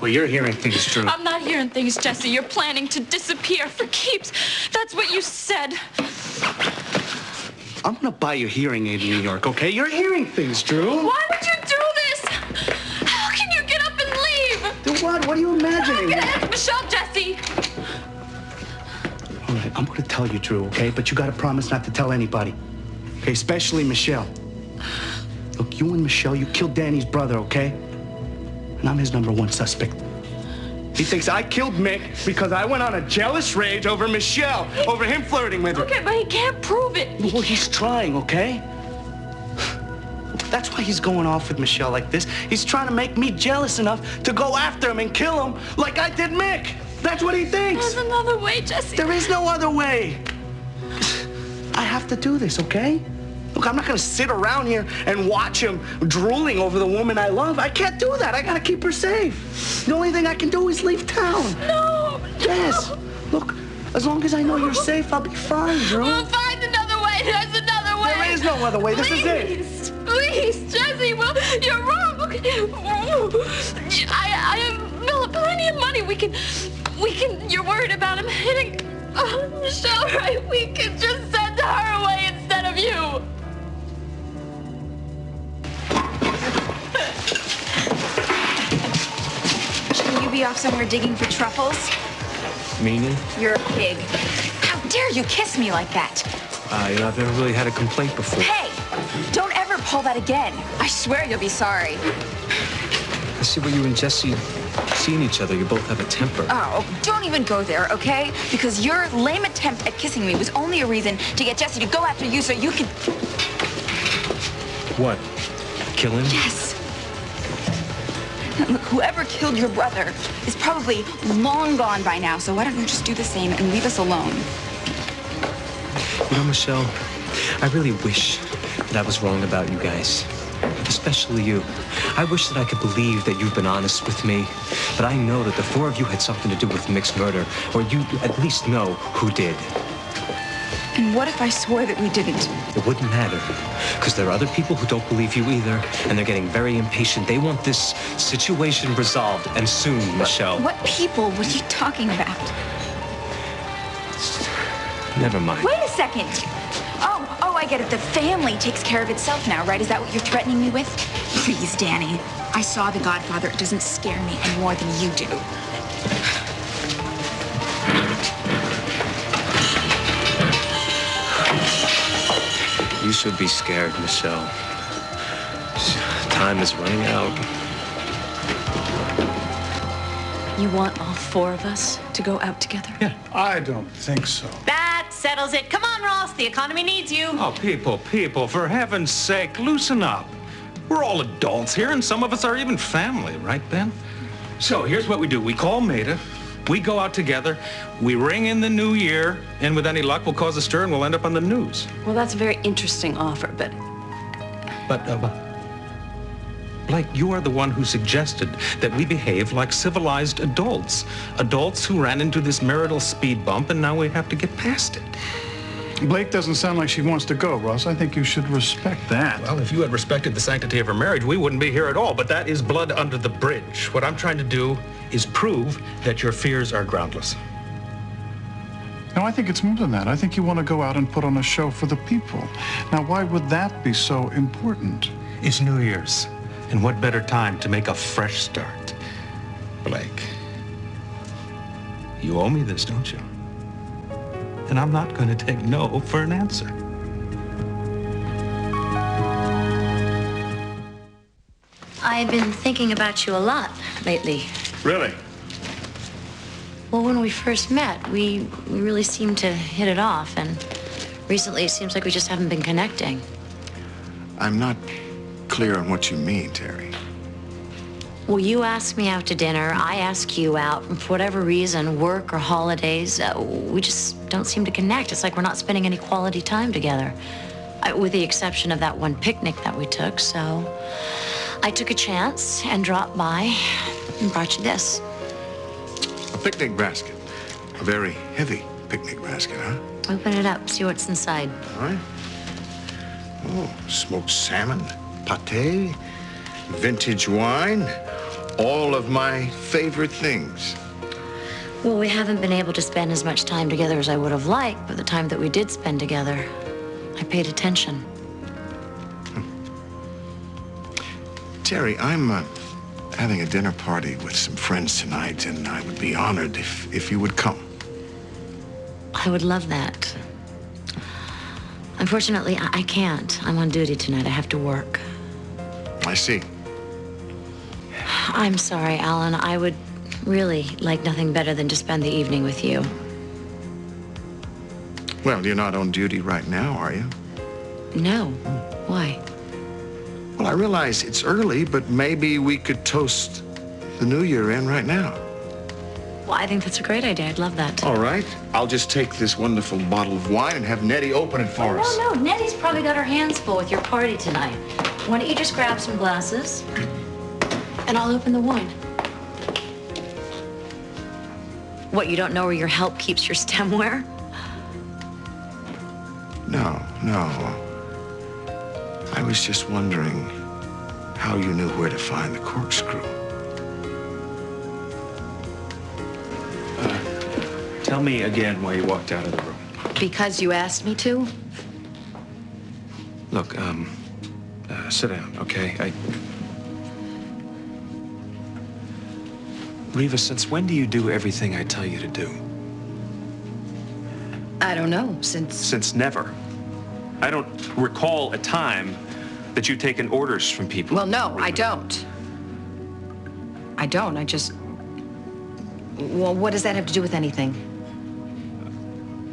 Well, you're hearing things, Drew. I'm not hearing things, Jesse. You're planning to disappear for keeps. That's what you said. I'm gonna buy you a hearing aid in New York, okay? You're hearing things, Drew. Why would you do this? How can you get up and leave? Do what? What are you imagining? I'm gonna ask Michelle, Jesse. All right, I'm gonna tell you, Drew, okay? But you gotta promise not to tell anybody. Okay, especially Michelle. Look, you and Michelle, you killed Danny's brother, okay? And I'm his #1 suspect. He thinks I killed Mick because I went on a jealous rage over Michelle, over him flirting with her. Okay, but he can't prove it. Well, he's trying, okay? That's why he's going off with Michelle like this. He's trying to make me jealous enough to go after him and kill him like I did Mick. That's what he thinks. There's another way, Jesse. There is no other way. I have to do this, okay? Look, I'm not gonna sit around here and watch him drooling over the woman I love. I can't do that. I gotta keep her safe. The only thing I can do is leave town. No. Yes. Look, as long as I know you're safe, I'll be fine, Drew. We'll find another way. There's another way. There is no other way. This is it. Please, Jesse. Well, you're wrong. Okay. I have plenty of money. We can. You're worried about him hitting Michelle, right? We can just send her away instead of you. Shouldn't you be off somewhere digging for truffles? Meaning? You're a pig. How dare you kiss me like that? I've never really had a complaint before. Hey, don't ever pull that again. I swear you'll be sorry. I see what you and Jesse see in each other. You both have a temper. Oh, don't even go there, okay? Because your lame attempt at kissing me was only a reason to get Jesse to go after you so you could... What? Kill him? Yes. Look, whoever killed your brother is probably long gone by now, so why don't you just do the same and leave us alone? You know, Michelle, I really wish that I was wrong about you guys. Especially you. I wish that I could believe that you've been honest with me, but I know that the four of you had something to do with Mick's murder, or you at least know who did. And what if I swore that we didn't? It wouldn't matter, because there are other people who don't believe you either, and they're getting very impatient. They want this situation resolved, and soon, Michelle. What people? What are you talking about? Never mind. Wait a second. Oh, I get it. The family takes care of itself now, right? Is that what you're threatening me with? Please, Danny. I saw The Godfather. It doesn't scare me any more than you do. You should be scared, Michelle. Time is running out. You want all four of us to go out together? Yeah. I don't think so. That settles it. Come on, Ross. The economy needs you. Oh, people, for heaven's sake, loosen up. We're all adults here, and some of us are even family, right, Ben? So here's what we do. We call Maida. We go out together. We ring in the new year, and with any luck, we'll cause a stir, and we'll end up on the news. Well, that's a very interesting offer, but... Blake, you are the one who suggested that we behave like civilized adults. Adults who ran into this marital speed bump, and now we have to get past it. Blake doesn't sound like she wants to go, Ross. I think you should respect that. Well, if you had respected the sanctity of her marriage, we wouldn't be here at all, but that is blood under the bridge. What I'm trying to do is prove that your fears are groundless. No, I think it's more than that. I think you want to go out and put on a show for the people. Now, why would that be so important? It's New Year's, and what better time to make a fresh start? Blake, you owe me this, don't you? And I'm not going to take no for an answer. I've been thinking about you a lot lately. Really? Well, when we first met, we really seemed to hit it off, and recently it seems like we just haven't been connecting. I'm not clear on what you mean, Terry. Well, you ask me out to dinner, I ask you out, and for whatever reason, work or holidays, we just don't seem to connect. It's like we're not spending any quality time together, with the exception of that one picnic that we took. So I took a chance and dropped by and brought you this. A picnic basket. A very heavy picnic basket, huh? Open it up, see what's inside. All right. Oh, smoked salmon, pâté, vintage wine, all of my favorite things. Well, we haven't been able to spend as much time together as I would have liked, but the time that we did spend together, I paid attention. Terry, I'm having a dinner party with some friends tonight, and I would be honored if you would come. I would love that. Unfortunately, I can't. I'm on duty tonight. I have to work. I see. I'm sorry, Alan. I would really like nothing better than to spend the evening with you. Well, you're not on duty right now, are you? No. Why? Well, I realize it's early, but maybe we could toast the new year in right now. Well, I think that's a great idea. I'd love that. All right. I'll just take this wonderful bottle of wine and have Nettie open it for us. No, Nettie's probably got her hands full with your party tonight. Why don't you just grab some glasses, and I'll open the wine. What, you don't know where your help keeps your stemware? No. I was just wondering how you knew where to find the corkscrew. Tell me again why you walked out of the room. Because you asked me to? Look, sit down, okay? Reva, since when do you do everything I tell you to do? I don't know, Since never. I don't recall a time that you've taken orders from people. Well, no, Reva. I don't. I just... Well, what does that have to do with anything?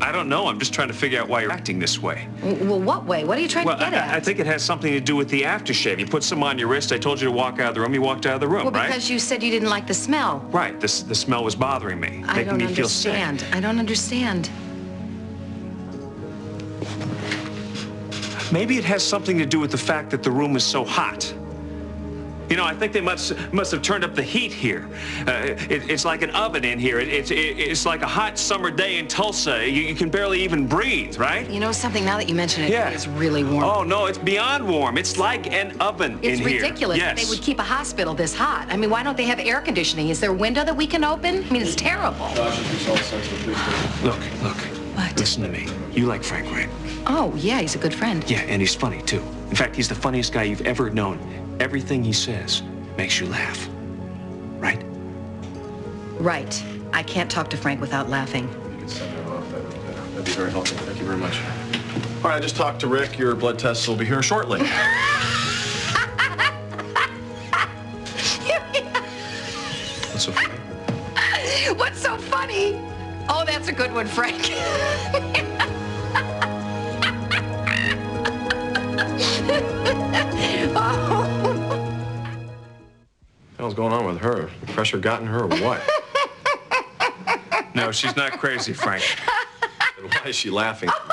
I don't know. I'm just trying to figure out why you're acting this way. Well, what way? What are you trying to get at? I think it has something to do with the aftershave. You put some on your wrist. I told you to walk out of the room. You walked out of the room, Well, right? because you said you didn't like the smell. Right. The smell was bothering me, I making don't me feel sick. understand. I don't understand. Maybe it has something to do with the fact that the room is so hot. You know, I think they must have turned up the heat here. It's like an oven in here. It's like a hot summer day in Tulsa. You can barely even breathe, right? You know something, now that you mention it, Yeah. it's really warm. Oh, no, it's beyond warm. It's like an oven It's in here. ridiculous that Yes. they would keep a hospital this hot. I mean, why don't they have air conditioning? Is there a window that we can open? I mean, it's terrible. Look. What? Listen to me. You like Frank, right? Oh, yeah, he's a good friend. Yeah, and he's funny, too. In fact, he's the funniest guy you've ever known. Everything he says makes you laugh. Right? Right. I can't talk to Frank without laughing. You can send that off. That'd be very helpful. Thank you very much. All right, I just talked to Rick. Your blood tests will be here shortly. What's so funny? What's so funny? Oh, that's a good one, Frank. What's going on with her? The pressure gotten her or what? No, she's not crazy, Frank. Why is she laughing? Why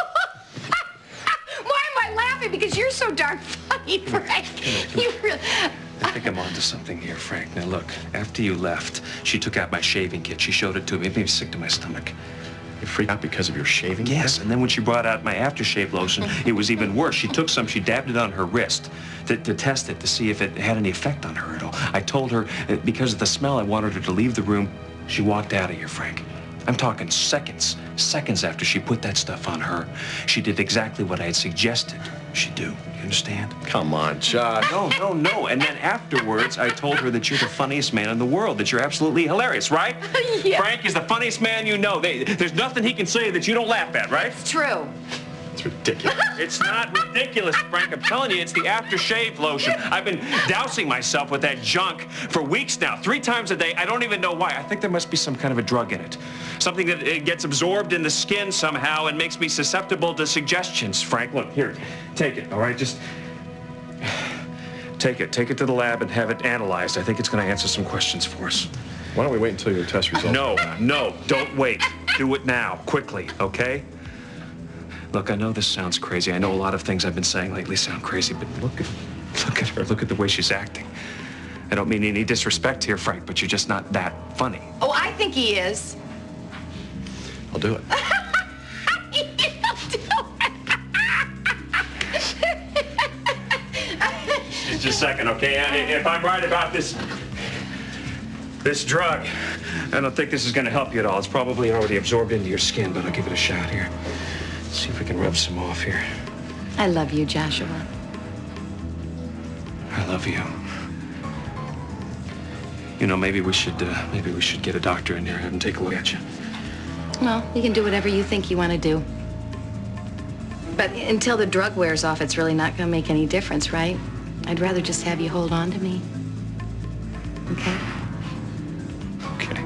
am I laughing? Because you're so darn funny, Frank. You really... I think I'm onto something here, Frank. Now, look, after you left, she took out my shaving kit. She showed it to me. It made me sick to my stomach. You freaked out because of your shaving? Yes, and then when she brought out my aftershave lotion, it was even worse. She took some, she dabbed it on her wrist to test it, to see if it had any effect on her at all. I told her, because of the smell, I wanted her to leave the room. She walked out of here, Frank. I'm talking seconds after she put that stuff on her. She did exactly what I had suggested she do. You understand? Come on, Chuck. No. And then afterwards, I told her that you're the funniest man in the world, that you're absolutely hilarious, right? Yeah. Frank is the funniest man you know. There's nothing he can say that you don't laugh at, right? It's true. It's ridiculous. It's not ridiculous, Frank. I'm telling you, it's the aftershave lotion. I've been dousing myself with that junk for weeks now, 3 times a day. I don't even know why. I think there must be some kind of a drug in it. Something that gets absorbed in the skin somehow and makes me susceptible to suggestions. Frank, look, here, take it, all right? Just take it. Take it to the lab and have it analyzed. I think it's going to answer some questions for us. Why don't we wait until your test results? No, don't wait. Do it now, quickly, okay? Look, I know this sounds crazy. I know a lot of things I've been saying lately sound crazy, but look at her. Look at the way she's acting. I don't mean any disrespect here, Frank, but you're just not that funny. Oh, I think he is. I'll do it. Just a second, okay? If I'm right about this, This drug, I don't think this is going to help you at all. It's probably already absorbed into your skin, but I'll give it a shot here. See if we can rub some off here. I love you, Joshua. I love you. You know, maybe we should get a doctor in here, have him take a look at you. Well, you can do whatever you think you want to do. But until the drug wears off, it's really not going to make any difference, right? I'd rather just have you hold on to me. Okay? Okay.